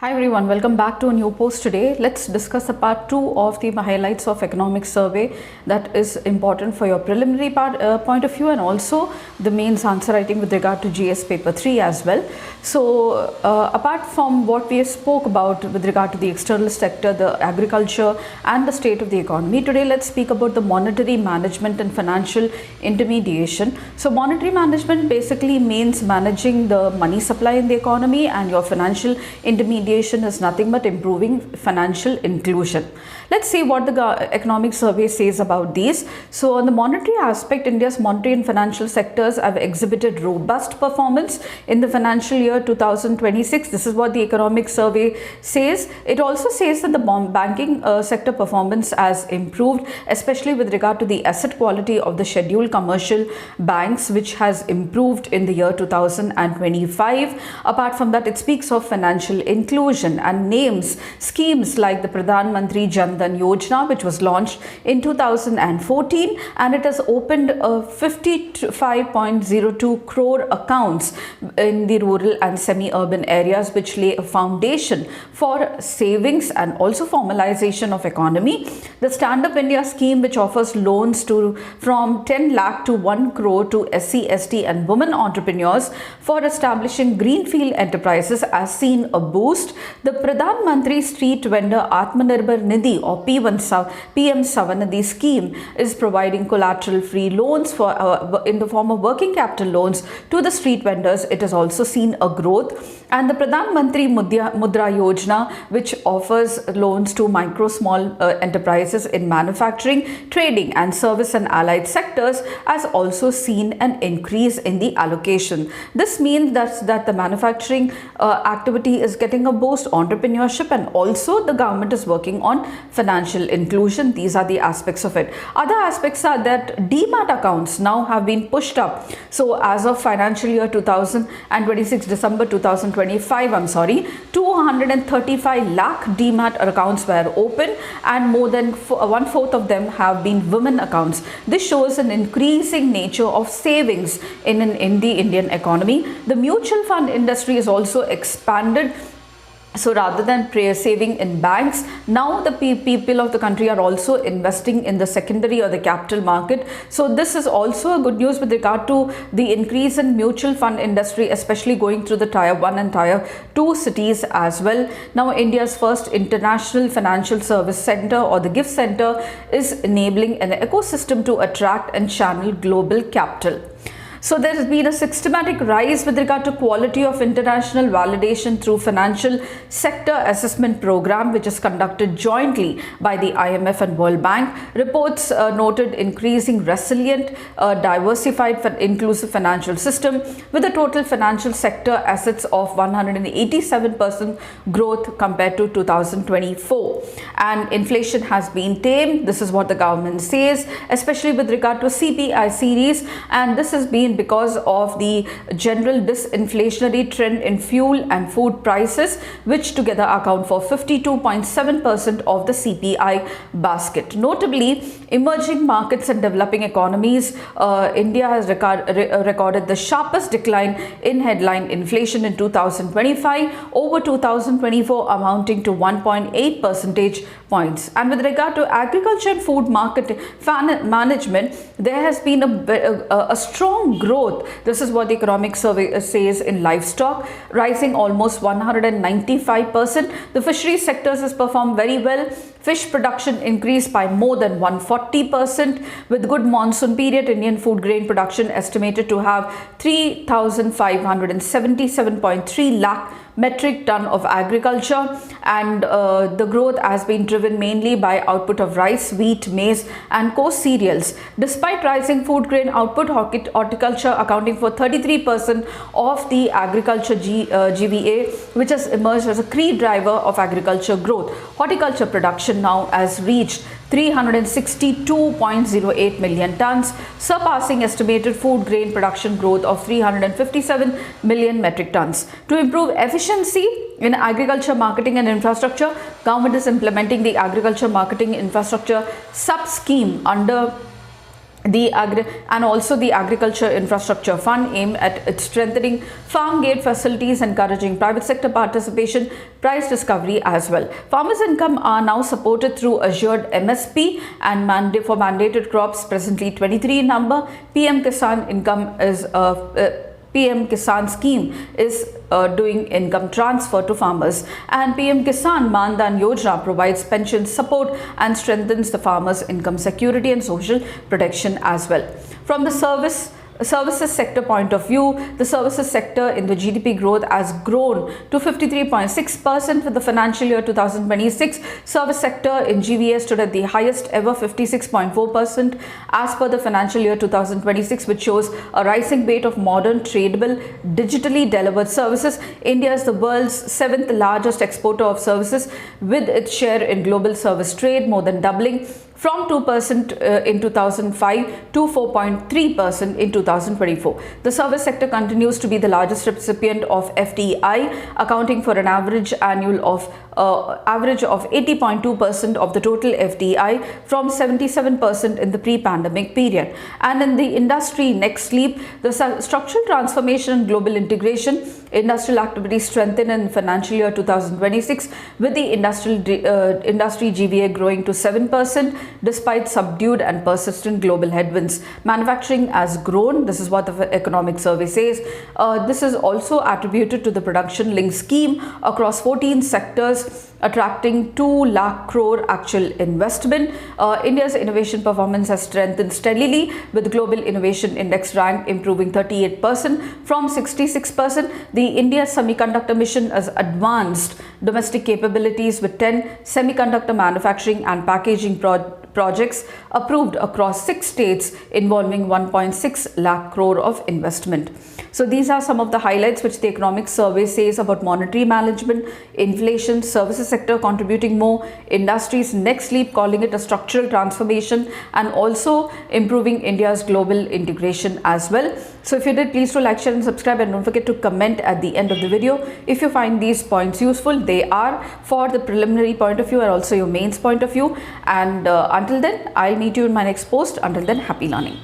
Hi everyone, welcome back to a new post today. Let's discuss the part 2 of the highlights of economic survey that is important for your preliminary point of view and also the mains answer writing with regard to GS paper 3 as well. So apart from what we spoke about with regard to the external sector, the agriculture and the state of the economy, today let's speak about the monetary management and financial intermediation. So monetary management basically means managing the money supply in the economy, and your financial intermediation is nothing but improving financial inclusion. Let's see what the economic survey says about these. So on the monetary aspect, India's monetary and financial sectors have exhibited robust performance in the financial year 2026. This is what the economic survey says. It also says that the banking sector performance has improved, especially with regard to the asset quality of the scheduled commercial banks, which has improved in the year 2025. Apart from that, it speaks of financial inclusion and names schemes like the Pradhan Mantri Jan Dhan Yojana, which was launched in 2014, and it has opened 55.02 crore accounts in the rural and semi-urban areas, which lay a foundation for savings and also formalization of economy. The Stand Up India scheme, which offers loans from 10 lakh to 1 crore to SC, ST and women entrepreneurs for establishing greenfield enterprises, has seen a boost. The Pradhan Mantri Street Vendor Atmanirbhar Nidhi or PM Savanidhi scheme is providing collateral-free loans in the form of working capital loans to the street vendors. It has also seen a growth. And the Pradhan Mantri Mudra Yojana, which offers loans to small enterprises in manufacturing, trading and service and allied sectors, has also seen an increase in the allocation. This means that the manufacturing activity is getting a boost, entrepreneurship, and also the government is working on financial inclusion. These are the aspects of it. Other aspects are that demat accounts now have been pushed up. So as of financial year 2026, December 2025, 235 lakh demat accounts were open, and more than 1/4 of them have been women accounts. This shows an increasing nature of savings in the Indian economy. The mutual fund industry is also expanded. So rather than saving in banks, now the people of the country are also investing in the secondary or the capital market. So this is also a good news with regard to the increase in mutual fund industry, especially going through the tier 1 and tier 2 cities as well. Now India's first international financial service center or the GIFT center is enabling an ecosystem to attract and channel global capital. So there has been a systematic rise with regard to quality of international validation through financial sector assessment program, which is conducted jointly by the IMF and World Bank. Reports noted increasing resilient, diversified, inclusive financial system with a total financial sector assets of 187% growth compared to 2024. And inflation has been tamed. This is what the government says, especially with regard to CPI series, and this has been because of the general disinflationary trend in fuel and food prices, which together account for 52.7% of the CPI basket. Notably, emerging markets and developing economies, India has recorded the sharpest decline in headline inflation in 2025 over 2024, amounting to 1.8 percentage points. And with regard to agriculture and food market management, there has been a strong growth. This is what the economic survey says in livestock, rising almost 195%. The fisheries sectors has performed very well. Fish production increased by more than 140%. With good monsoon period, Indian food grain production estimated to have 3,577.3 lakh metric ton of agriculture, and the growth has been driven mainly by output of rice, wheat, maize and co-cereals. Despite rising food grain output, horticulture accounting for 33% of the agriculture GVA, which has emerged as a key driver of agriculture growth. Horticulture production now has reached 362.08 million tons, surpassing estimated food grain production growth of 357 million metric tons. To improve efficiency in agriculture marketing and infrastructure, government is implementing the agriculture marketing infrastructure sub-scheme under And also the Agriculture Infrastructure Fund aimed at strengthening farm gate facilities, encouraging private sector participation, price discovery as well. Farmers' income are now supported through assured MSP and for mandated crops, presently 23 in number. PM Kisan income is PM Kisan scheme is doing income transfer to farmers, and PM Kisan Maan Dhan Yojana provides pension support and strengthens the farmers' income security and social protection as well. From the services sector point of view, the services sector in the GDP growth has grown to 53.6% for the financial year 2026. Service sector in GVA stood at the highest ever 56.4% as per the financial year 2026, which shows a rising rate of modern, tradable, digitally delivered services. India is the world's 7th largest exporter of services, with its share in global service trade more than doubling from 2% in 2005 to 4.3% in 2024. The service sector continues to be the largest recipient of FDI, accounting for an average of 80.2% of the total FDI from 77% in the pre-pandemic period. And in the industry next leap, the structural transformation and global integration, industrial activity strengthened in financial year 2026, with the industry GVA growing to 7% despite subdued and persistent global headwinds. Manufacturing has grown. This is what the economic survey says. This is also attributed to the production linked scheme across 14 sectors, attracting 2 lakh crore actual investment. India's innovation performance has strengthened steadily, with global innovation index rank improving 38% from 66%. The India Semiconductor Mission has advanced domestic capabilities with 10 semiconductor manufacturing and packaging projects approved across 6 states, involving 1.6 lakh crore of investment. So these are some of the highlights which the economic survey says about monetary management, inflation, services sector contributing more, industries next leap calling it a structural transformation, and also improving India's global integration as well. So if you did, please do like, share and subscribe, and don't forget to comment at the end of the video if you find these points useful. They are for the preliminary point of view and also your mains point of view. And until then, I'll meet you in my next post. Until then, happy learning.